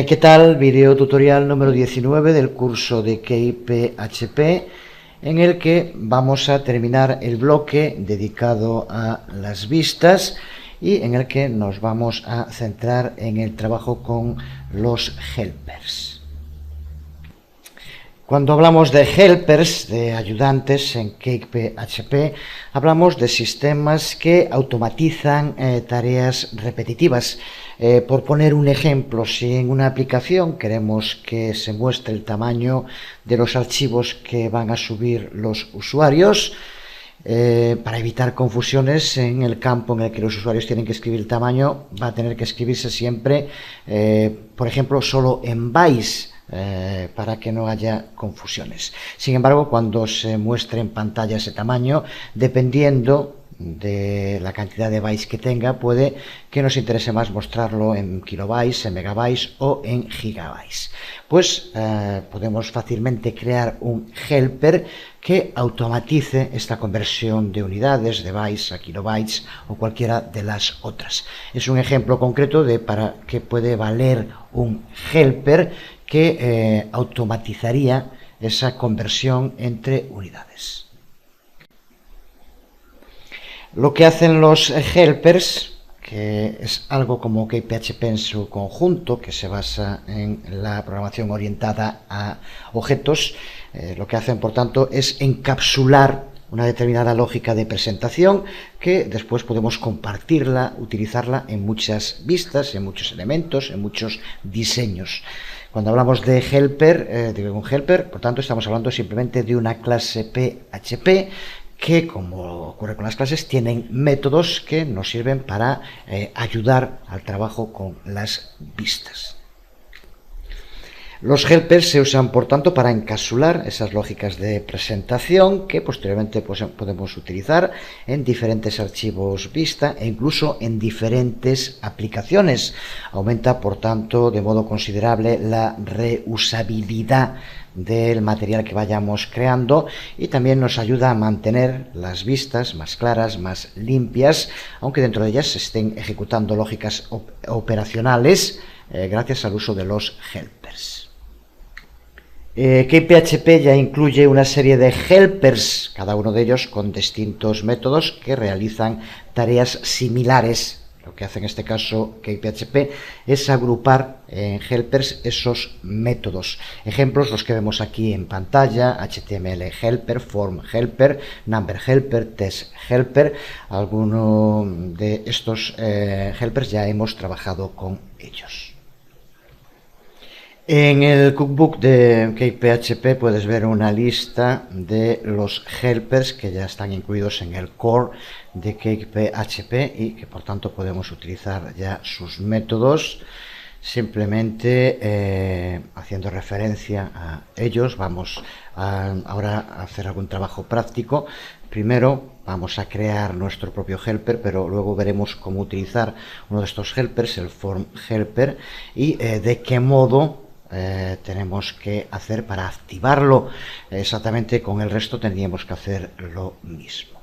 ¿Qué tal? Video tutorial número 19 del curso de KPHP, en el que vamos a terminar el bloque dedicado a las vistas y en el que nos vamos a centrar en el trabajo con los helpers. Cuando hablamos de helpers, de ayudantes en KPHP, hablamos de sistemas que automatizan tareas repetitivas. Por poner un ejemplo, si en una aplicación queremos que se muestre el tamaño de los archivos que van a subir los usuarios, para evitar confusiones en el campo en el que los usuarios tienen que escribir el tamaño, va a tener que escribirse siempre, por ejemplo, solo en bytes, para que no haya confusiones. Sin embargo, cuando se muestre en pantalla ese tamaño, dependiendo de la cantidad de bytes que tenga, puede que nos interese más mostrarlo en kilobytes, en megabytes o en gigabytes. Pues podemos fácilmente crear un helper que automatice esta conversión de unidades, de bytes a kilobytes o cualquiera de las otras. Es un ejemplo concreto de para qué puede valer un helper que automatizaría esa conversión entre unidades. Lo que hacen los helpers, que es algo como KPHP en su conjunto, que se basa en la programación orientada a objetos, lo que hacen, por tanto, es encapsular una determinada lógica de presentación que después podemos compartirla, utilizarla en muchas vistas, en muchos elementos, en muchos diseños. Cuando hablamos de helper, de un helper, por tanto, estamos hablando simplemente de una clase PHP que, como ocurre con las clases, tienen métodos que nos sirven para ayudar al trabajo con las vistas. Los helpers se usan, por tanto, para encapsular esas lógicas de presentación que posteriormente podemos utilizar en diferentes archivos vista e incluso en diferentes aplicaciones. Aumenta, por tanto, de modo considerable la reusabilidad del material que vayamos creando y también nos ayuda a mantener las vistas más claras, más limpias, aunque dentro de ellas se estén ejecutando lógicas operacionales gracias al uso de los helpers. KPHP ya incluye una serie de helpers, cada uno de ellos con distintos métodos que realizan tareas similares. Lo que hace en este caso KPHP es agrupar en helpers esos métodos. Ejemplos los que vemos aquí en pantalla: HTML helper, form helper, number helper, test helper. Alguno de estos helpers ya hemos trabajado con ellos. En el cookbook de KPHP puedes ver una lista de los helpers que ya están incluidos en el core de KPHP y que por tanto podemos utilizar ya sus métodos. Simplemente haciendo referencia a ellos, vamos ahora a hacer algún trabajo práctico. Primero vamos a crear nuestro propio helper, pero luego veremos cómo utilizar uno de estos helpers, el form helper, y de qué modo tenemos que hacer para activarlo. Exactamente con el resto tendríamos que hacer lo mismo.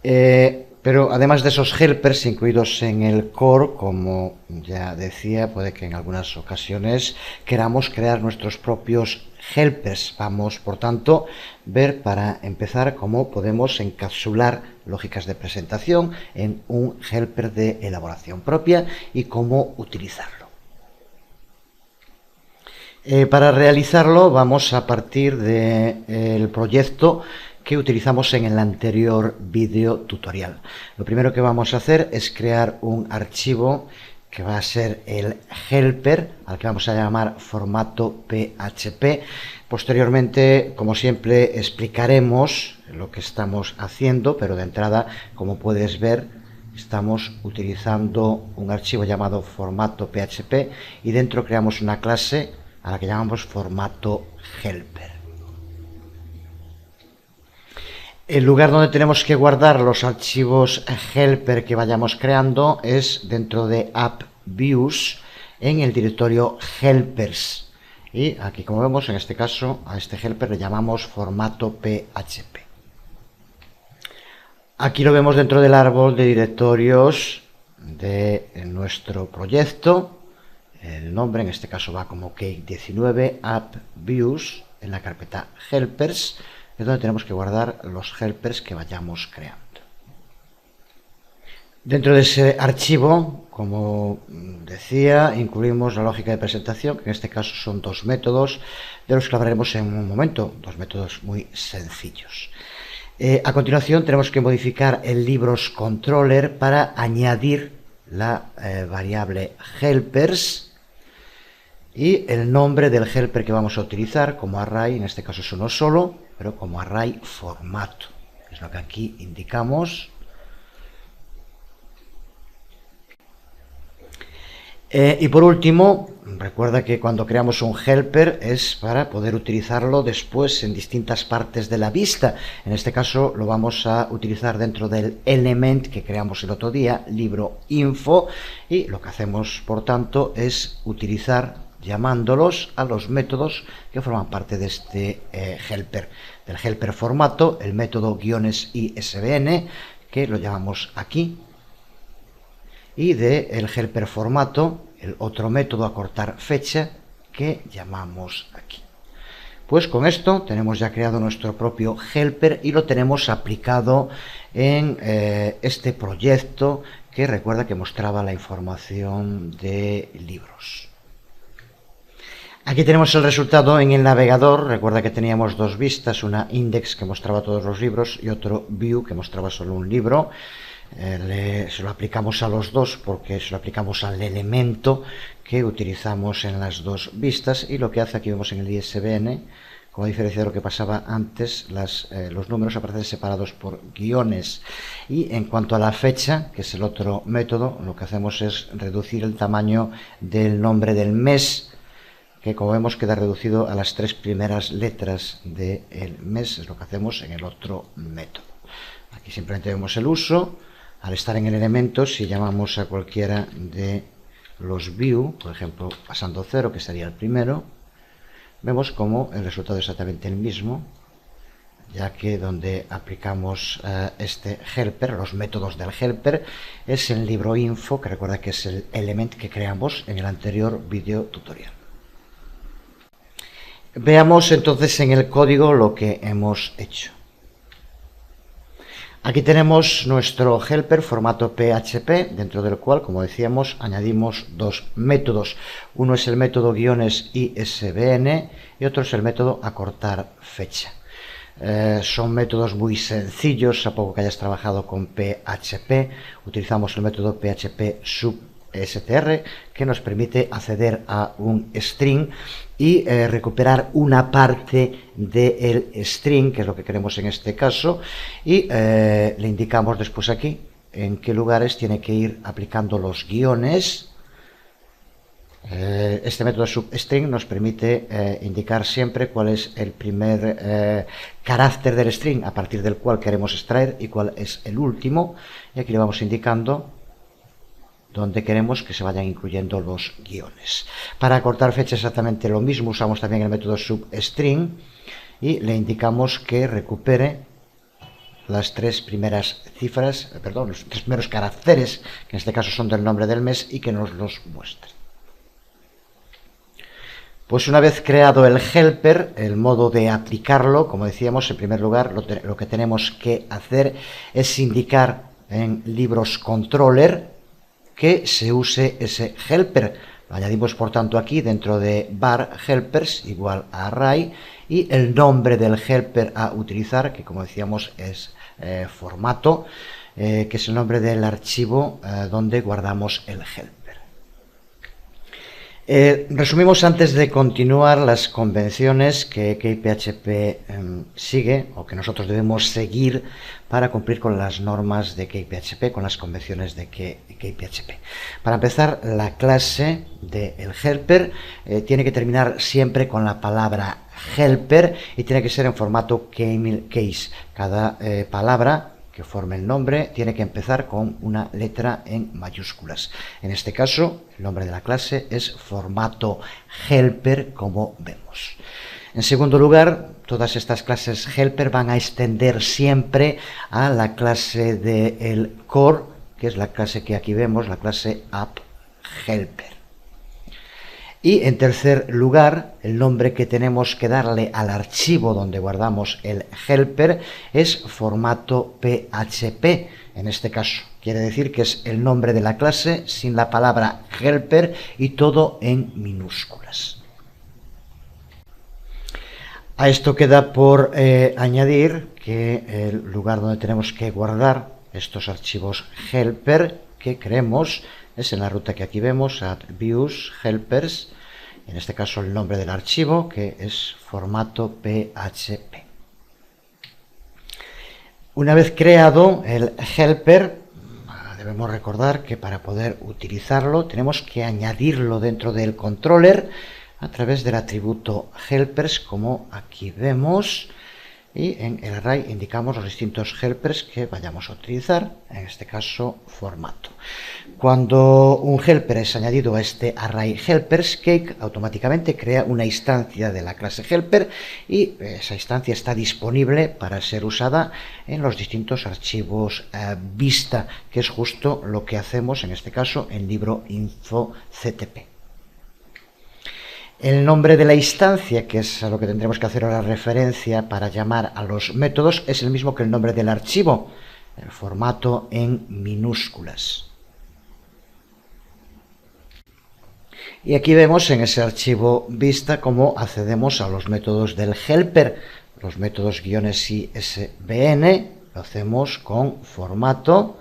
Pero además de esos helpers incluidos en el core, como ya decía, puede que en algunas ocasiones queramos crear nuestros propios helpers. Vamos, por tanto, ver para empezar cómo podemos encapsular lógicas de presentación en un helper de elaboración propia y cómo utilizarlo. Para realizarlo vamos a partir del proyecto que utilizamos en el anterior vídeo tutorial. Lo primero que vamos a hacer es crear un archivo que va a ser el helper, al que vamos a llamar formato PHP. Posteriormente, como siempre, explicaremos lo que estamos haciendo, pero de entrada, como puedes ver, estamos utilizando un archivo llamado formato PHP y dentro creamos una clase a la que llamamos formato helper. El lugar donde tenemos que guardar los archivos helper que vayamos creando es dentro de App Views en el directorio helpers. Y aquí, como vemos, en este caso a este helper le llamamos formato PHP. Aquí lo vemos dentro del árbol de directorios de nuestro proyecto. El nombre en este caso va como Cake 19 App Views en la carpeta Helpers, es donde tenemos que guardar los helpers que vayamos creando. Dentro de ese archivo, como decía, incluimos la lógica de presentación, que en este caso son dos métodos, de los que hablaremos en un momento, dos métodos muy sencillos. A continuación tenemos que modificar el libros controller para añadir la variable helpers y el nombre del helper que vamos a utilizar como array, en este caso es uno solo, pero como array formato, es lo que aquí indicamos. Y por último, recuerda que cuando creamos un helper es para poder utilizarlo después en distintas partes de la vista. En este caso lo vamos a utilizar dentro del element que creamos el otro día, libro info, y lo que hacemos por tanto es utilizar llamándolos a los métodos que forman parte de este helper. Del helper formato, el método -isbn, que lo llamamos aquí, y del helper formato, el otro método acortar fecha, que llamamos aquí. Pues con esto tenemos ya creado nuestro propio helper y lo tenemos aplicado en este proyecto que recuerda que mostraba la información de libros. Aquí tenemos el resultado en el navegador. Recuerda que teníamos dos vistas, una index que mostraba todos los libros y otro view que mostraba solo un libro. Se lo aplicamos a los dos porque se lo aplicamos al elemento que utilizamos en las dos vistas, y lo que hace, aquí vemos en el ISBN, como diferencia de lo que pasaba antes, los números aparecen separados por guiones. Y en cuanto a la fecha, que es el otro método, lo que hacemos es reducir el tamaño del nombre del mes, que como vemos queda reducido a las 3 primeras letras del mes, es lo que hacemos en el otro método. Aquí simplemente vemos el uso. Al estar en el elemento, si llamamos a cualquiera de los view, por ejemplo, pasando 0, que sería el primero, vemos como el resultado es exactamente el mismo, ya que donde aplicamos este helper, los métodos del helper, es el libro info, que recuerda que es el element que creamos en el anterior vídeo tutorial. Veamos entonces en el código lo que hemos hecho. Aquí tenemos nuestro helper formato PHP, dentro del cual, como decíamos, añadimos dos métodos. Uno es el método -isbn y otro es el método acortar fecha. Son métodos muy sencillos, a poco que hayas trabajado con PHP. Utilizamos el método PHP substr, que nos permite acceder a un string y recuperar una parte del string, que es lo que queremos en este caso, y le indicamos después aquí en qué lugares tiene que ir aplicando los guiones. Este método substring nos permite indicar siempre cuál es el primer carácter del string a partir del cual queremos extraer y cuál es el último, y aquí le vamos indicando donde queremos que se vayan incluyendo los guiones. Para acortar fecha exactamente lo mismo, usamos también el método substring y le indicamos que recupere las 3 primeras cifras, los 3 primeros caracteres, que en este caso son del nombre del mes, y que nos los muestre. Pues una vez creado el helper, el modo de aplicarlo, como decíamos, en primer lugar lo que tenemos que hacer es indicar en libros controller que se use ese helper. Lo añadimos por tanto aquí dentro de var helpers igual a array, y el nombre del helper a utilizar, que como decíamos es formato, que es el nombre del archivo donde guardamos el helper. Resumimos antes de continuar las convenciones que CakePHP sigue, o que nosotros debemos seguir para cumplir con las normas de CakePHP, con las convenciones de CakePHP. Para empezar, la clase del helper tiene que terminar siempre con la palabra helper y tiene que ser en formato camel case. Cada palabra que forme el nombre tiene que empezar con una letra en mayúsculas. En este caso, el nombre de la clase es formato helper, como vemos. En segundo lugar, todas estas clases helper van a extender siempre a la clase del core, que es la clase que aquí vemos, la clase app helper. Y en tercer lugar, el nombre que tenemos que darle al archivo donde guardamos el helper es formato PHP. En este caso, quiere decir que es el nombre de la clase sin la palabra helper y todo en minúsculas. A esto queda por añadir que el lugar donde tenemos que guardar estos archivos helper que creemos es en la ruta que aquí vemos, add views helpers, en este caso el nombre del archivo, que es formato PHP. Una vez creado el helper, debemos recordar que para poder utilizarlo tenemos que añadirlo dentro del controller a través del atributo helpers, como aquí vemos, y en el array indicamos los distintos helpers que vayamos a utilizar, en este caso formato. Cuando un helper es añadido a este array helpers, Cake automáticamente crea una instancia de la clase helper y esa instancia está disponible para ser usada en los distintos archivos vista, que es justo lo que hacemos en este caso en libro info ctp. El nombre de la instancia, que es a lo que tendremos que hacer ahora referencia para llamar a los métodos, es el mismo que el nombre del archivo, el formato en minúsculas. Y aquí vemos en ese archivo vista cómo accedemos a los métodos del helper, los métodos -isbn, lo hacemos con formato,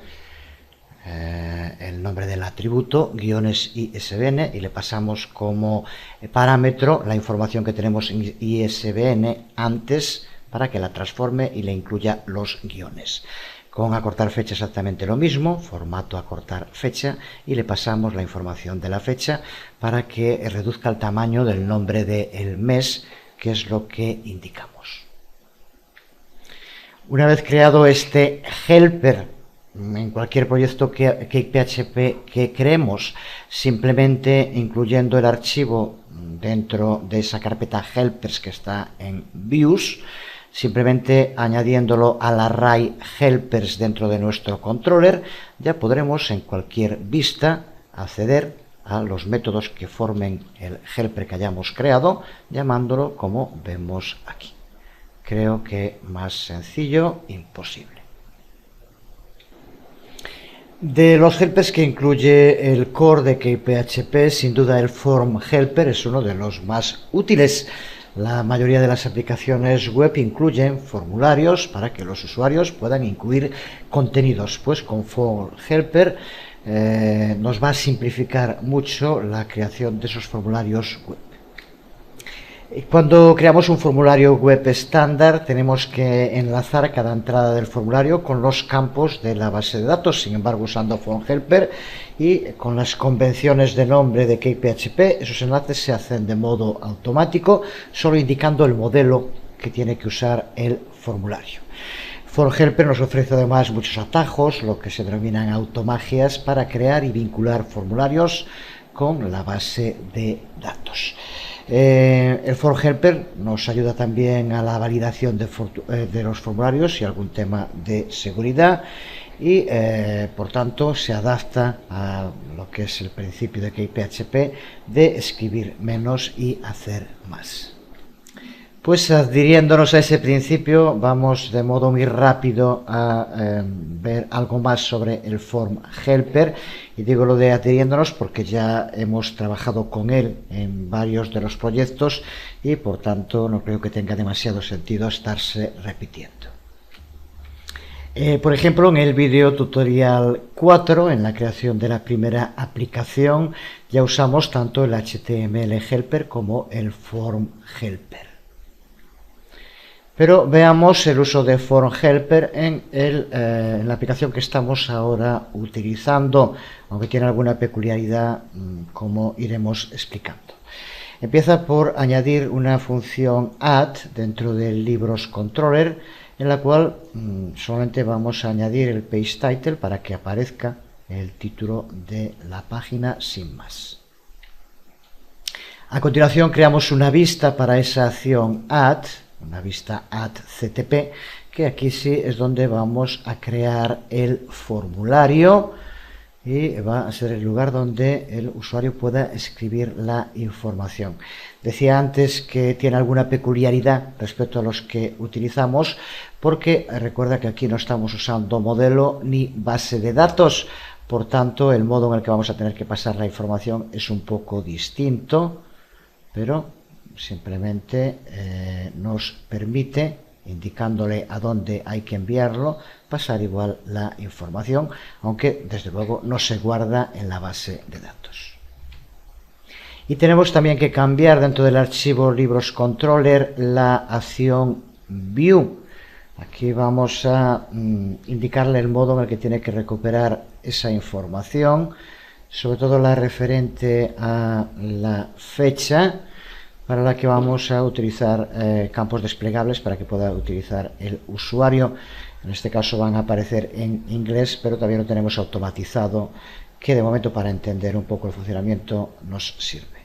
el nombre del atributo -isbn, y le pasamos como parámetro la información que tenemos en isbn antes para que la transforme y le incluya los guiones. Con acortar fecha exactamente lo mismo, formato acortar fecha, y le pasamos la información de la fecha para que reduzca el tamaño del nombre del mes, que es lo que indicamos. Una vez creado este helper, en cualquier proyecto CakePHP que creemos, simplemente incluyendo el archivo dentro de esa carpeta helpers que está en views, simplemente añadiéndolo al array helpers dentro de nuestro controller, ya podremos en cualquier vista acceder a los métodos que formen el helper que hayamos creado, llamándolo como vemos aquí. Creo que más sencillo, imposible. De los helpers que incluye el core de CakePHP, sin duda el form helper es uno de los más útiles. La mayoría de las aplicaciones web incluyen formularios para que los usuarios puedan incluir contenidos. Pues con form helper nos va a simplificar mucho la creación de esos formularios web. Cuando creamos un formulario web estándar, tenemos que enlazar cada entrada del formulario con los campos de la base de datos. Sin embargo, usando form helper y con las convenciones de nombre de CakePHP, esos enlaces se hacen de modo automático, solo indicando el modelo que tiene que usar el formulario. Form helper nos ofrece además muchos atajos, lo que se denominan automagias, para crear y vincular formularios con la base de datos. El form helper nos ayuda también a la validación de los formularios y algún tema de seguridad, y por tanto se adapta a lo que es el principio de CakePHP de escribir menos y hacer más. Pues adhiriéndonos a ese principio, vamos de modo muy rápido a ver algo más sobre el form helper, y digo lo de adhiriéndonos porque ya hemos trabajado con él en varios de los proyectos y por tanto no creo que tenga demasiado sentido estarse repitiendo. Por ejemplo, en el video tutorial 4, en la creación de la primera aplicación, ya usamos tanto el HTML helper como el form helper. Pero veamos el uso de form helper en la aplicación que estamos ahora utilizando, aunque tiene alguna peculiaridad, como iremos explicando. Empieza por añadir una función add dentro del libros controller, en la cual solamente vamos a añadir el page title para que aparezca el título de la página sin más. A continuación creamos una vista para esa acción add, una vista add CTP, que aquí sí es donde vamos a crear el formulario y va a ser el lugar donde el usuario pueda escribir la información. Decía antes que tiene alguna peculiaridad respecto a los que utilizamos, porque recuerda que aquí no estamos usando modelo ni base de datos, por tanto el modo en el que vamos a tener que pasar la información es un poco distinto, pero simplemente nos permite, indicándole a dónde hay que enviarlo, pasar igual la información, aunque desde luego no se guarda en la base de datos. Y tenemos también que cambiar dentro del archivo libros controller la acción view. Aquí vamos a indicarle el modo en el que tiene que recuperar esa información, sobre todo la referente a la fecha, para la que vamos a utilizar campos desplegables para que pueda utilizar el usuario. En este caso van a aparecer en inglés, pero también lo tenemos automatizado, que de momento para entender un poco el funcionamiento nos sirve.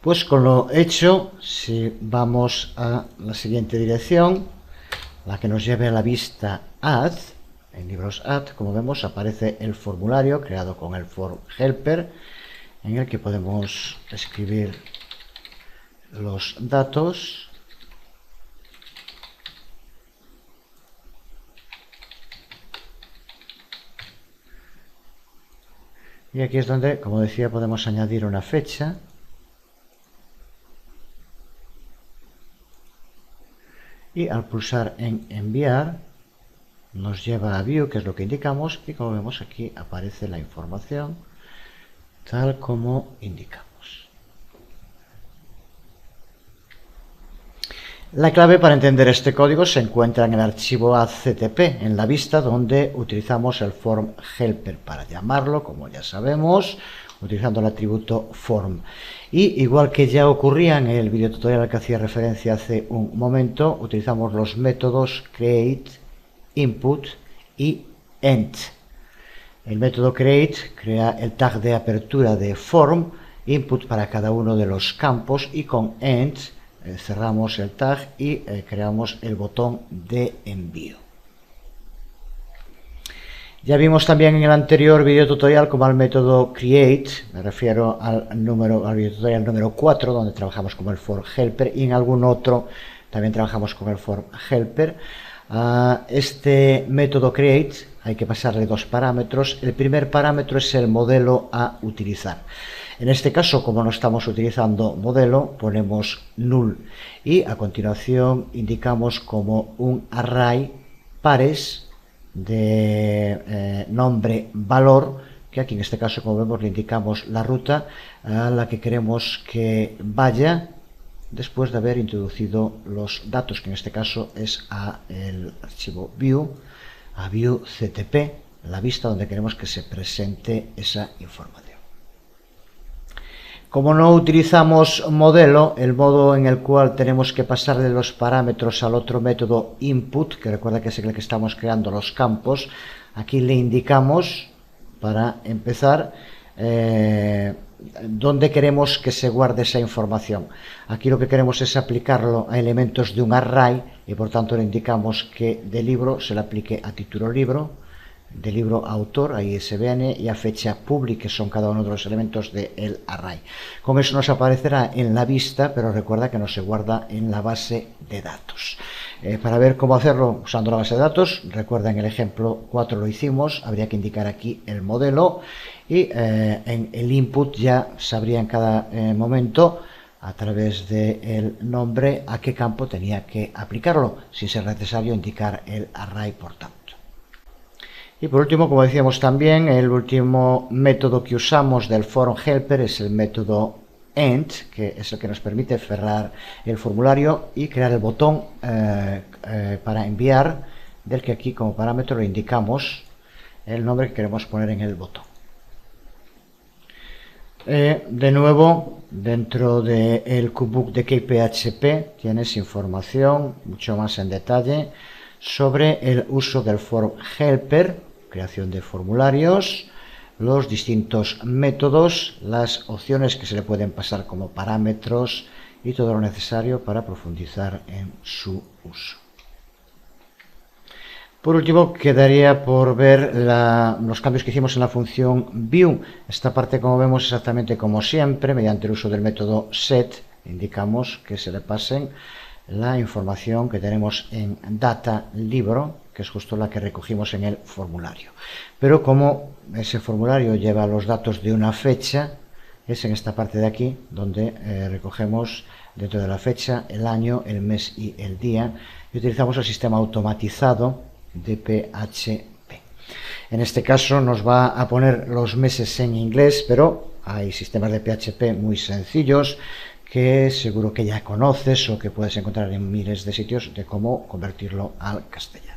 Pues con lo hecho, si vamos a la siguiente dirección, la que nos lleve a la vista add, en libros add, como vemos aparece el formulario creado con el form helper, en el que podemos escribir los datos y aquí es donde, como decía, podemos añadir una fecha y al pulsar en enviar nos lleva a view, que es lo que indicamos, y como vemos aquí aparece la información tal como indicamos. La clave para entender este código se encuentra en el archivo ACTP, en la vista donde utilizamos el form helper para llamarlo, como ya sabemos, utilizando el atributo form. Y igual que ya ocurría en el videotutorial al que hacía referencia hace un momento, utilizamos los métodos create, input y end. El método create crea el tag de apertura de form, input para cada uno de los campos, y con end cerramos el tag y creamos el botón de envío. Ya vimos también en el anterior video tutorial como al método create, me refiero al video tutorial número 4, donde trabajamos con el form helper, y en algún otro también trabajamos con el form helper. A este método create hay que pasarle dos parámetros. El primer parámetro es el modelo a utilizar. En este caso, como no estamos utilizando modelo, ponemos null y a continuación indicamos como un array pares de nombre valor, que aquí en este caso, como vemos, le indicamos la ruta a la que queremos que vaya después de haber introducido los datos, que en este caso es a el archivo view, a view CTP, la vista donde queremos que se presente esa información. Como no utilizamos modelo, el modo en el cual tenemos que pasarle los parámetros al otro método input, que recuerda que es el que estamos creando los campos, aquí le indicamos, para empezar, dónde queremos que se guarde esa información. Aquí lo que queremos es aplicarlo a elementos de un array y por tanto le indicamos que de libro se le aplique a título libro, de libro a autor, a ISBN y a fecha public, que son cada uno de los elementos del array. Con eso nos aparecerá en la vista, pero recuerda que no se guarda en la base de datos. Para ver cómo hacerlo usando la base de datos, recuerda en el ejemplo 4 lo hicimos, habría que indicar aquí el modelo y en el input ya sabría en cada momento a través del nombre a qué campo tenía que aplicarlo, sin ser necesario indicar el array por tanto. Y por último, como decíamos también, el último método que usamos del form helper es el método end, que es el que nos permite cerrar el formulario y crear el botón para enviar, del que aquí como parámetro le indicamos el nombre que queremos poner en el botón. De nuevo, dentro del Kubebook de KPHP tienes información mucho más en detalle sobre el uso del form helper, creación de formularios, los distintos métodos, las opciones que se le pueden pasar como parámetros y todo lo necesario para profundizar en su uso. Por último, quedaría por ver los cambios que hicimos en la función view. Esta parte, como vemos, exactamente como siempre, mediante el uso del método set, indicamos que se le pasen la información que tenemos en data libro, que es justo la que recogimos en el formulario. Pero como ese formulario lleva los datos de una fecha, es en esta parte de aquí donde recogemos dentro de la fecha, el año, el mes y el día, y utilizamos el sistema automatizado de PHP. En este caso nos va a poner los meses en inglés, pero hay sistemas de PHP muy sencillos que seguro que ya conoces o que puedes encontrar en miles de sitios de cómo convertirlo al castellano.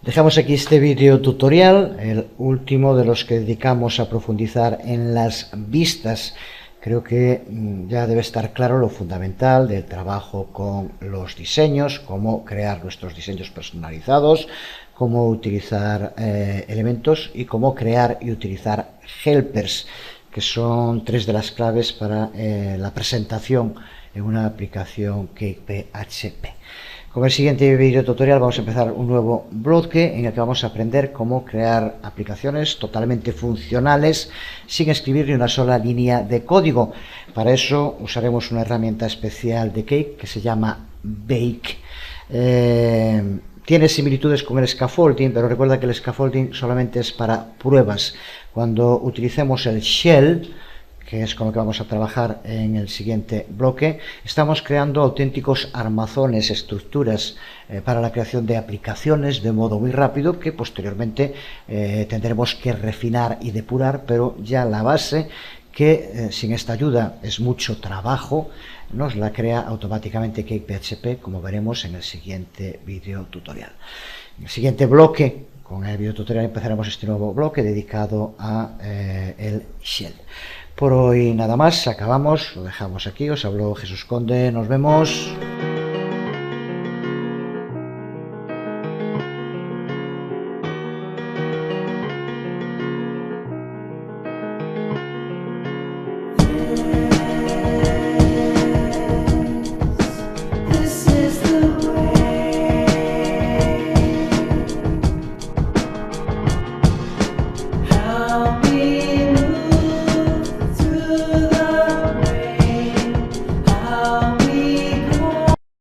Dejamos aquí este vídeo tutorial, el último de los que dedicamos a profundizar en las vistas. Creo que ya debe estar claro lo fundamental del trabajo con los diseños, cómo crear nuestros diseños personalizados, cómo utilizar elementos y cómo crear y utilizar helpers, que son tres de las claves para la presentación en una aplicación Cake PHP. Con el siguiente video tutorial vamos a empezar un nuevo bloque en el que vamos a aprender cómo crear aplicaciones totalmente funcionales sin escribir ni una sola línea de código. Para eso usaremos una herramienta especial de Cake que se llama Bake. Tiene similitudes con el scaffolding, pero recuerda que el scaffolding solamente es para pruebas. Cuando utilicemos el shell, que es con lo que vamos a trabajar en el siguiente bloque, estamos creando auténticos armazones, estructuras para la creación de aplicaciones de modo muy rápido que posteriormente tendremos que refinar y depurar, pero ya la base, que sin esta ayuda es mucho trabajo, nos la crea automáticamente Cake PHP, como veremos en el siguiente video tutorial. En el siguiente bloque, con el video tutorial, empezaremos este nuevo bloque dedicado a el shell. Por hoy nada más, acabamos, lo dejamos aquí, os habló Jesús Conde, nos vemos.